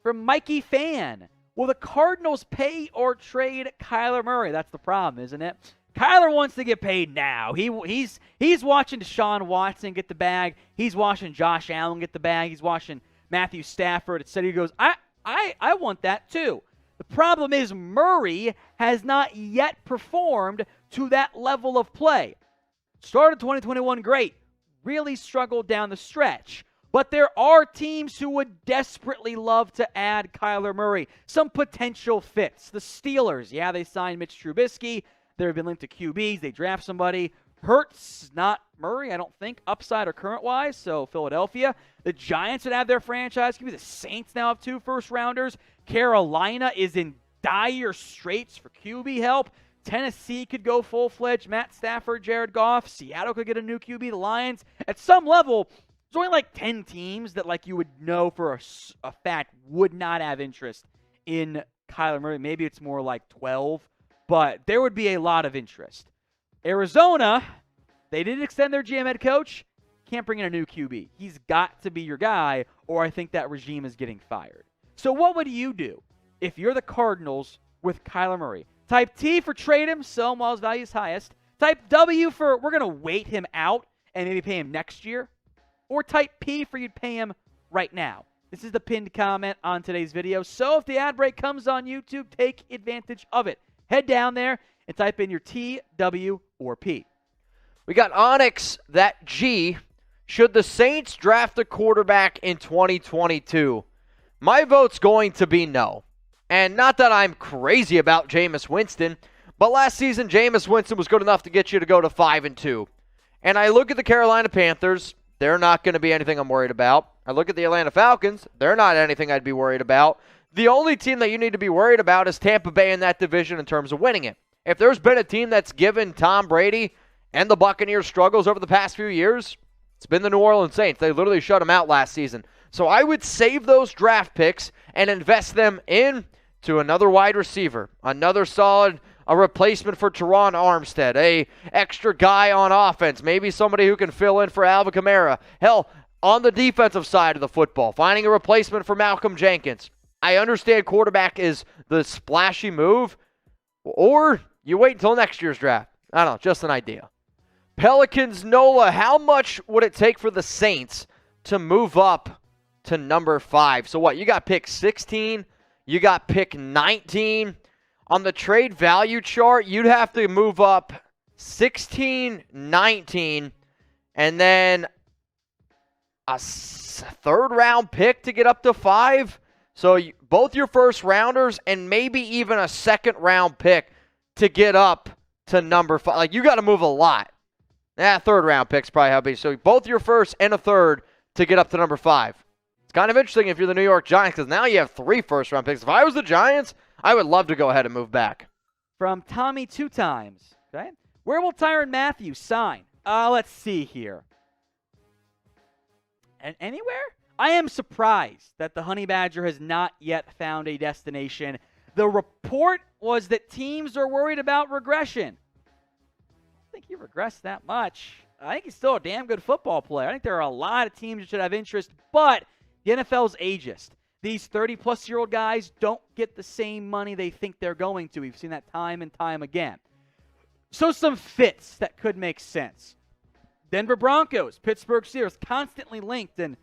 From Mikey Fan. Will the Cardinals pay or trade Kyler Murray? That's the problem, isn't it? Kyler wants to get paid now. He's watching Deshaun Watson get the bag. He's watching Josh Allen get the bag. He's watching Matthew Stafford. Etc. He goes, I want that too. The problem is Murray has not yet performed to that level of play. Started 2021 great. Really struggled down the stretch. But there are teams who would desperately love to add Kyler Murray. Some potential fits. The Steelers, yeah, they signed Mitch Trubisky. They've been linked to QBs. They draft somebody. Hurts, not Murray, I don't think, upside or current-wise, so Philadelphia. The Giants would have their franchise QB. The Saints now have 2 first-rounders. Carolina is in dire straits for QB help. Tennessee could go full-fledged. Matt Stafford, Jared Goff. Seattle could get a new QB. The Lions, at some level, there's only like 10 teams that like you would know for a fact would not have interest in Kyler Murray. Maybe it's more like 12, but there would be a lot of interest. Arizona, they didn't extend their GM head coach. Can't bring in a new QB. He's got to be your guy, or I think that regime is getting fired. So what would you do if you're the Cardinals with Kyler Murray? Type T for trade him, sell him while his value is highest. Type W for we're going to wait him out and maybe pay him next year. Or type P for you'd pay him right now. This is the pinned comment on today's video. So if the ad break comes on YouTube, take advantage of it. Head down there and type in your T, W, or P. We got Onyx, that G. Should the Saints draft a quarterback in 2022? My vote's going to be no. And not that I'm crazy about Jameis Winston, but last season Jameis Winston was good enough to get you to go to 5-2. And I look at the Carolina Panthers. They're not going to be anything I'm worried about. I look at the Atlanta Falcons. They're not anything I'd be worried about. The only team that you need to be worried about is Tampa Bay in that division in terms of winning it. If there's been a team that's given Tom Brady and the Buccaneers struggles over the past few years, it's been the New Orleans Saints. They literally shut them out last season. So I would save those draft picks and invest them into another wide receiver, another solid a replacement for Terron Armstead, a extra guy on offense, maybe somebody who can fill in for Alvin Kamara. Hell, on the defensive side of the football, finding a replacement for Malcolm Jenkins. I understand quarterback is the splashy move, or you wait until next year's draft. I don't know, just an idea. Pelicans Nola, how much would it take for the Saints to move up to number 5? So what, you got pick 16, you got pick 19. On the trade value chart, you'd have to move up 16, 19, and then a third-round pick to get up to 5. So both your first-rounders and maybe even a second-round pick to get up to number 5. Like, you got to move a lot. Third-round pick's probably how big. So both your first and a third to get up to number 5. It's kind of interesting if you're the New York Giants because now you have 3 first-round picks. If I was the Giants, I would love to go ahead and move back. From Tommy 2 times. Okay. Where will Tyrann Mathieu sign? Let's see here. And anywhere? I am surprised that the Honey Badger has not yet found a destination. The report was that teams are worried about regression. I don't think he regressed that much. I think he's still a damn good football player. I think there are a lot of teams that should have interest, but the NFL's ageist. These 30-plus-year-old guys don't get the same money they think they're going to. We've seen that time and time again. So some fits that could make sense. Denver Broncos, Pittsburgh Steelers, constantly linked, and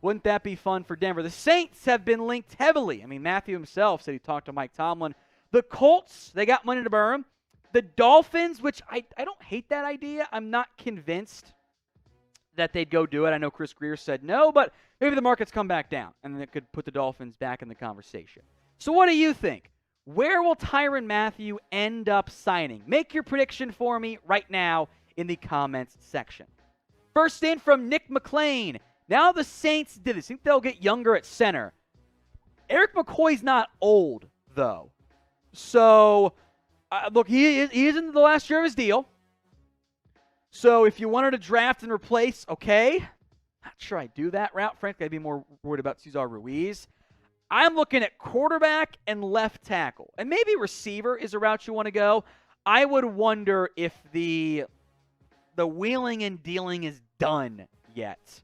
wouldn't that be fun for Denver? The Saints have been linked heavily. I mean, Matthew himself said he talked to Mike Tomlin. The Colts, they got money to burn. The Dolphins, which I don't hate that idea. I'm not convinced that they'd go do it. I know Chris Greer said no, but maybe the markets come back down, and then it could put the Dolphins back in the conversation. So what do you think? Where will Tyrann Mathieu end up signing? Make your prediction for me right now in the comments section. First in from Nick McClain. Now the Saints did this. Think they'll get younger at center. Eric McCoy's not old, though. So, look, he is in the last year of his deal. So if you wanted to draft and replace, okay. Not sure I'd do that route. Frankly, I'd be more worried about Cesar Ruiz. I'm looking at quarterback and left tackle. And maybe receiver is a route you want to go. I would wonder if the wheeling and dealing is done yet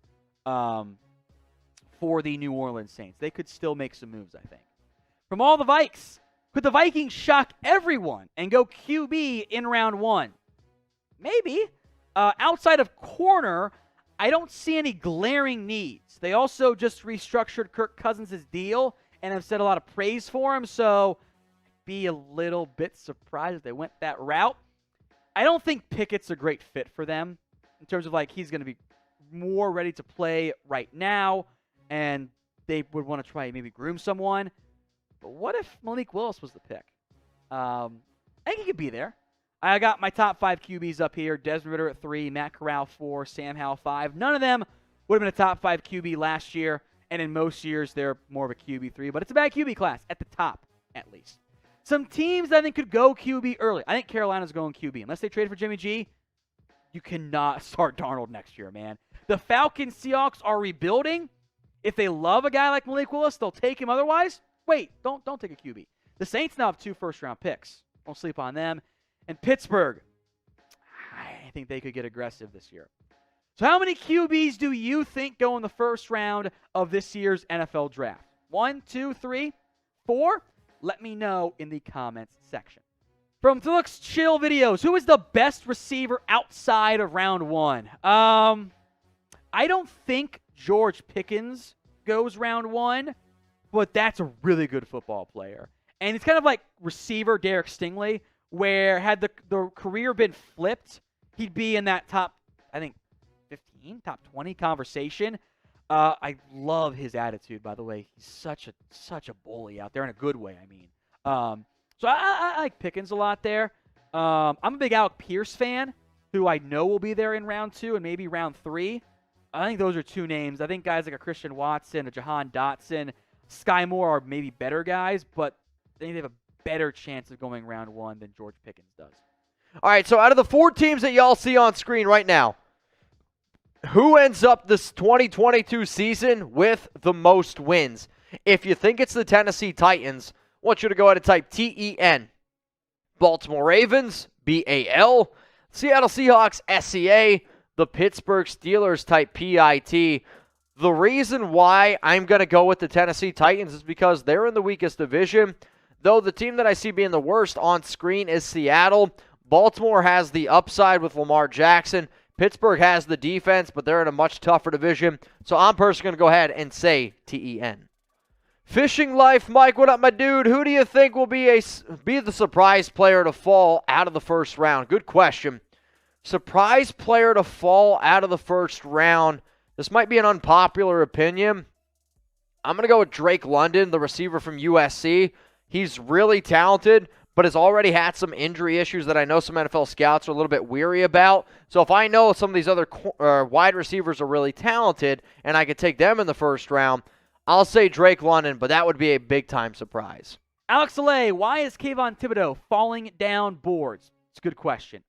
for the New Orleans Saints. They could still make some moves, I think. From all the Vikes, could the Vikings shock everyone and go QB in round 1? Maybe. Outside of corner, I don't see any glaring needs. They also just restructured Kirk Cousins' deal and have said a lot of praise for him, so I'd be a little bit surprised if they went that route. I don't think Pickett's a great fit for them in terms of, like, he's going to be more ready to play right now, and they would want to try maybe groom someone. But what if Malik Willis was the pick? I think he could be there. I got my top 5 QBs up here. Desmon Ridder at 3, Matt Corral 4, Sam Howell 5. None of them would have been a top 5 QB last year, and in most years they're more of a QB 3. But it's a bad QB class, at the top at least. Some teams that I think could go QB early. I think Carolina's going QB. Unless they trade for Jimmy G, you cannot start Darnold next year, man. The Falcons, Seahawks are rebuilding. If they love a guy like Malik Willis, they'll take him. Otherwise, wait, don't take a QB. The Saints now have 2 first-round picks. Don't sleep on them. And Pittsburgh, I think they could get aggressive this year. So how many QBs do you think go in the first round of this year's NFL draft? 1, 2, 3, 4? Let me know in the comments section. From Phillips Chill Videos, who is the best receiver outside of round 1? I don't think George Pickens goes round 1, but that's a really good football player. And it's kind of like receiver Derek Stingley, where had the career been flipped, he'd be in that top, I think, 15, top 20 conversation. I love his attitude, by the way. He's such a bully out there in a good way, I mean. So I like Pickens a lot there. I'm a big Alec Pierce fan, who I know will be there in round 2 and maybe round 3. I think those are 2 names. I think guys like a Christian Watson, a Jahan Dotson, Sky Moore are maybe better guys, but I think they have a better chance of going round 1 than George Pickens does. All right, so out of the 4 teams that y'all see on screen right now, who ends up this 2022 season with the most wins? If you think it's the Tennessee Titans, I want you to go ahead and type TEN. Baltimore Ravens, BAL. Seattle Seahawks, SEA. The Pittsburgh Steelers, type PIT. The reason why I'm going to go with the Tennessee Titans is because they're in the weakest division. Though the team that I see being the worst on screen is Seattle. Baltimore has the upside with Lamar Jackson. Pittsburgh has the defense, but they're in a much tougher division. So I'm personally going to go ahead and say TEN. Fishing Life, Mike, what up, my dude? Who do you think will be the surprise player to fall out of the first round? Good question. Surprise player to fall out of the first round. This might be an unpopular opinion. I'm going to go with Drake London, the receiver from USC. He's really talented, but has already had some injury issues that I know some NFL scouts are a little bit weary about. So if I know some of these other wide receivers are really talented and I could take them in the first round, I'll say Drake London, but that would be a big-time surprise. Alex Alay, why is Kayvon Thibodeaux falling down boards? It's a good question.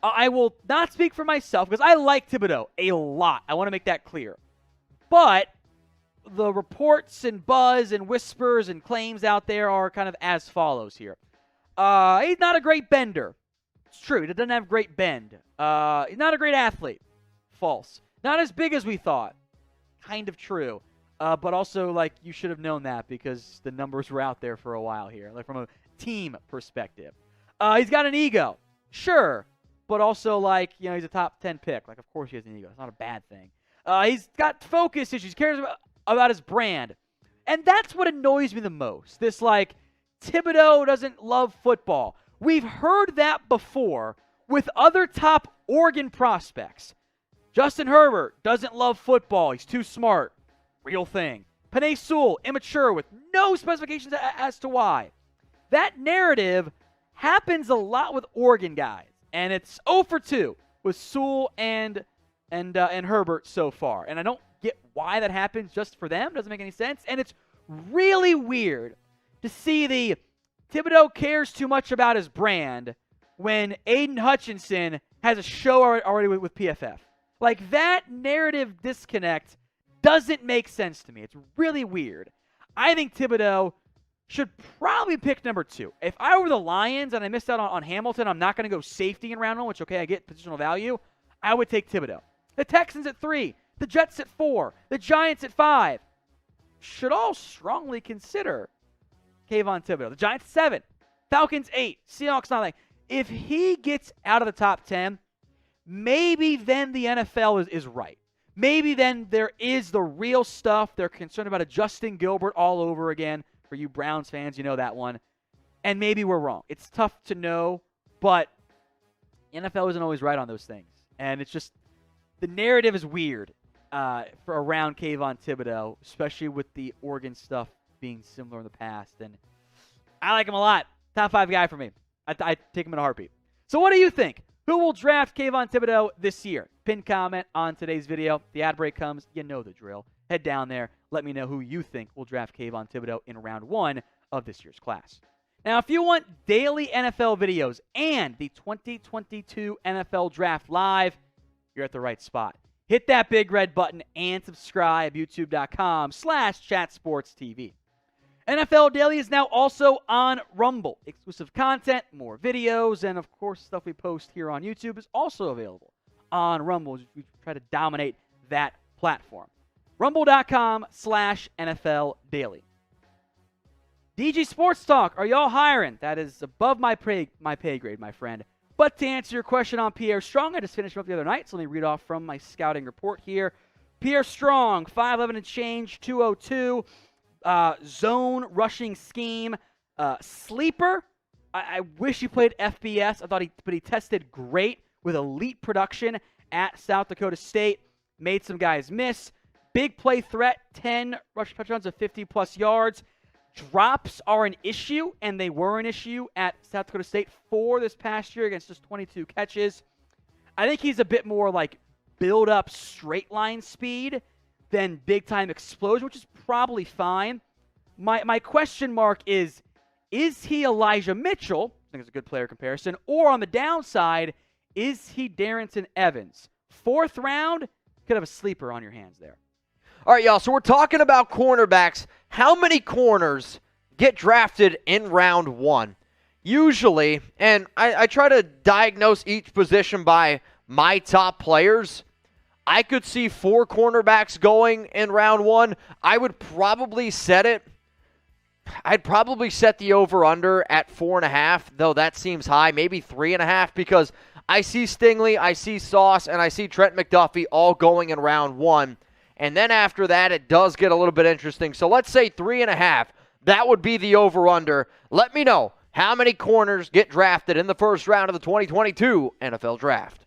I will not speak for myself because I like Thibodeaux a lot. I want to make that clear. But the reports and buzz and whispers and claims out there are kind of as follows here. He's not a great bender. It's true. He doesn't have great bend. He's not a great athlete. False. Not as big as we thought. Kind of true. But also, like, you should have known that because the numbers were out there for a while here, like from a team perspective. He's got an ego. Sure. But also, like, you know, he's a top 10 pick. Like, of course he has an ego. It's not a bad thing. He's got focus issues. He cares about his brand. And that's what annoys me the most. This, like, Thibodeaux doesn't love football. We've heard that before with other top Oregon prospects. Justin Herbert doesn't love football. He's too smart. Real thing. Penei Sewell, immature with no specifications as to why. That narrative happens a lot with Oregon guys. And it's 0 for 2 with Sewell and Herbert so far. And I don't get why that happens just for them. Doesn't make any sense. And it's really weird to see the Thibodeaux cares too much about his brand when Aiden Hutchinson has a show already with PFF. Like, that narrative disconnect doesn't make sense to me. It's really weird. I think Thibodeaux should probably pick number 2. If I were the Lions and I missed out on Hamilton, I'm not going to go safety in round 1, which, okay, I get positional value. I would take Thibodeaux. The Texans at 3. The Jets at 4. The Giants at 5. Should all strongly consider Kayvon Thibodeaux. The Giants 7. Falcons 8. Seahawks 9. If he gets out of the top 10, maybe then the NFL is right. Maybe then there is the real stuff. They're concerned about a Justin Gilbert all over again. For you Browns fans, you know that one. And maybe we're wrong. It's tough to know, but NFL isn't always right on those things. And it's just, the narrative is weird for around Kayvon Thibodeaux, especially with the Oregon stuff being similar in the past. And I like him a lot. Top 5 guy for me. I take him in a heartbeat. So what do you think? Who will draft Kayvon Thibodeaux this year? Pin comment on today's video. The ad break comes. You know the drill. Head down there. Let me know who you think will draft Kayvon Thibodeaux in round 1 of this year's class. Now, if you want daily NFL videos and the 2022 NFL Draft Live, you're at the right spot. Hit that big red button and subscribe, youtube.com/chatsportstv. NFL Daily is now also on Rumble. Exclusive content, more videos, and of course stuff we post here on YouTube is also available on Rumble. We try to dominate that platform. Rumble.com/NFL Daily. DG Sports Talk, are y'all hiring? That is above my pay grade, my friend. But to answer your question on Pierre Strong, I just finished him up the other night, so let me read off from my scouting report here. Pierre Strong, 5'11 and change, 202. Zone rushing scheme, sleeper. I wish he played FBS. But he tested great with elite production at South Dakota State. Made some guys miss. Big play threat, 10 rush touchdowns of 50-plus yards. Drops are an issue, and they were an issue at South Dakota State for this past year against just 22 catches. I think he's a bit more like build-up straight line speed than big-time explosion, which is probably fine. My question mark is he Elijah Mitchell? I think it's a good player comparison. Or on the downside, is he Darrington Evans? 4th round, could have a sleeper on your hands there. All right, y'all, so we're talking about cornerbacks. How many corners get drafted in round 1? Usually, and I try to diagnose each position by my top players. I could see 4 cornerbacks going in round 1. I would probably set it. I'd probably set the over-under at 4.5, though that seems high. Maybe 3.5, because I see Stingley, I see Sauce, and I see Trent McDuffie all going in round 1. And then after that, it does get a little bit interesting. So let's say 3.5. That would be the over-under. Let me know how many corners get drafted in the first round of the 2022 NFL Draft.